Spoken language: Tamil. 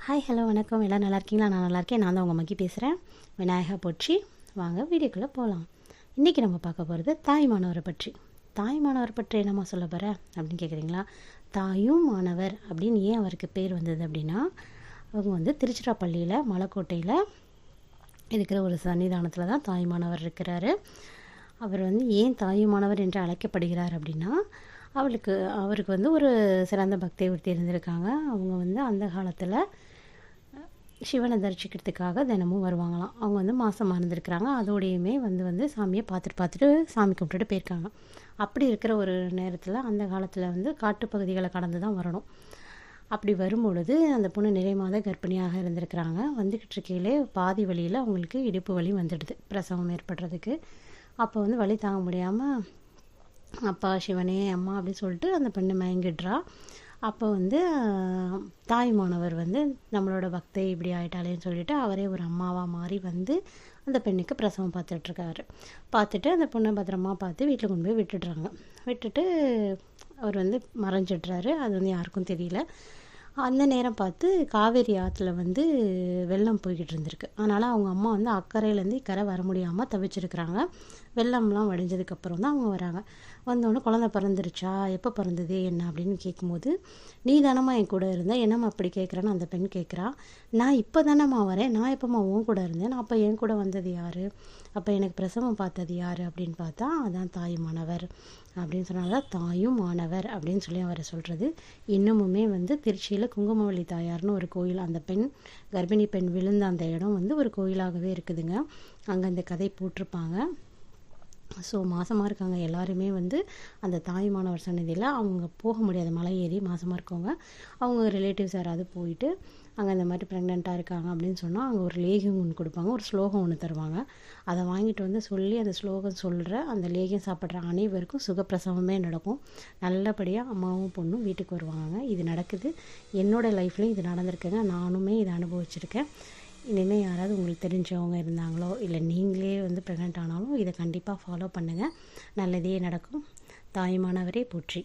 ஹாய் ஹலோ வணக்கம். எல்லாம் நல்லா இருக்கீங்களா? நான் நல்லா இருக்கேன். நான் தான் உங்கள் மக்கி பேசுகிறேன். விநாயகா போற்றி. வாங்க வீடியோக்குள்ளே போகலாம். இன்றைக்கி நம்ம பார்க்க போகிறது தாய்மானவரை பற்றி. தாய்மானவர் பற்றி என்னம்மா சொல்ல போகிற அப்படின்னு கேட்குறீங்களா? தாயும் மாணவர் அப்படின்னு ஏன் அவருக்கு பேர் வந்தது அப்படின்னா, அவங்க வந்து திருச்சிராப்பள்ளியில் மலைக்கோட்டையில் இருக்கிற ஒரு சன்னிதானத்தில் தான் தாய்மானவர் இருக்கிறாரு. அவர் வந்து ஏன் தாயுமானவர் என்று அழைக்கப்படுகிறார் அப்படின்னா, அவருக்கு வந்து ஒரு சிறந்த பக்தை ஒருத்தி இருந்திருக்காங்க. அவங்க வந்து அந்த காலத்தில் சிவனை தரிசிக்கிறதுக்காக தினமும் வருவாங்களாம். அவங்க வந்து மாதமாக இருந்திருக்கிறாங்க. அதோடையுமே வந்து சாமியை பார்த்துட்டு சாமி கும்பிட்டுட்டு போயிருக்காங்க. அப்படி இருக்கிற ஒரு நேரத்தில் அந்த காலத்தில் வந்து காட்டுப்பகுதிகளை கடந்து தான் வரணும். அப்படி வரும்பொழுது அந்த பொண்ணு நிறைய மாத கர்ப்பிணியாக இருந்திருக்கிறாங்க. வந்துக்கிட்டு இருக்கையிலே பாதி வழியில் அவங்களுக்கு இடுப்பு வலி வந்துடுது, பிரசவம் ஏற்படுறதுக்கு. அப்போ வந்து வலி தாங்க முடியாமல் அப்பா சிவனே அம்மா அப்படின்னு சொல்லிட்டு அந்த பெண்ணு மயங்கிடுறா. அப்போ வந்து தாய்மானவர் வந்து நம்மளோட பக்தை இப்படி ஆயிட்டாலேன்னு சொல்லிட்டு அவரே ஒரு அம்மாவாக மாறி வந்து அந்த பெண்ணுக்கு பிரசவம் பார்த்துட்டு அந்த பொண்ணை பத்திரமா பார்த்து வீட்டில் கொண்டு போய் விட்டுட்டு அவர் வந்து மறைஞ்சிடுறாரு. அது வந்து யாருக்கும் தெரியல. அந்த நேரம் பார்த்து காவேரி ஆற்றுல வந்து வெள்ளம் போய்கிட்டு இருந்திருக்கு. அதனால் அவங்க அம்மா வந்து அக்கறையிலேருந்து இக்கரை வர முடியாமல் தவிச்சிருக்கிறாங்க. வெள்ளம்லாம் வடிஞ்சதுக்கப்புறம் தான் அவங்க வராங்க. வந்தோடனே குழந்தை பிறந்துருச்சா, எப்போ பிறந்தது என்ன அப்படின்னு கேட்கும்போது, நீ தானம்மா என் கூட இருந்த, என்னம்மா அப்படி கேட்குறேன்னு அந்த பெண் கேட்குறா. நான் இப்போ தானம்மா வரேன், நான் எப்போம்மா உன் கூட இருந்தேன், அப்போ என் கூட வந்தது யார், அப்போ எனக்கு பிரசவம் பார்த்தது யார் அப்படின்னு பார்த்தா அதான் தாயுமானவர் அப்படின்னு சொன்னால தாயும் மாணவர் அப்படின்னு சொல்லி அவரை சொல்கிறது. இன்னமுமே வந்து திருச்சியில் குங்குமவள்ளி தாயார்னு ஒரு கோயில், அந்த பெண் கர்ப்பிணி பெண் விழுந்த அந்த இடம் வந்து ஒரு கோயிலாகவே இருக்குதுங்க. அங்கே அந்த கதை போட்டிருப்பாங்க. ஸோ மாதமாக இருக்காங்க எல்லாருமே வந்து அந்த தாயுமானவர் சன்னதியில் அவங்க போக முடியாது, மலை ஏறி மாதமாக இருக்கவங்க அவங்க ரிலேட்டிவ்ஸ் யாராவது போயிட்டு அங்கே இந்த மாதிரி ப்ரெக்னெண்ட்டாக இருக்காங்க அப்படின்னு சொன்னால் அங்கே ஒரு லேகியம் ஒன்று கொடுப்பாங்க, ஒரு ஸ்லோகம் ஒன்று தருவாங்க. அதை வாங்கிட்டு வந்து சொல்லி அந்த ஸ்லோகம் சொல்கிற அந்த லேகியம் சாப்பிட்ற அனைவருக்கும் சுகப்பிரசவமே நடக்கும். நல்லபடியாக அம்மாவும் பொண்ணும் வீட்டுக்கு வருவாங்க. இது நடக்குது, என்னோடய லைஃப்லையும் இது நடந்திருக்குங்க. நானுமே இதை அனுபவிச்சிருக்கேன். இனிமேல் யாராவது உங்களுக்கு தெரிஞ்சவங்க இருந்தாங்களோ இல்லை நீங்களே வந்து ப்ரெக்னென்ட் ஆனாலும் இதை கண்டிப்பாக ஃபாலோ பண்ணுங்கள். நல்லதே நடக்கும். தாயுமானவரே போற்றி.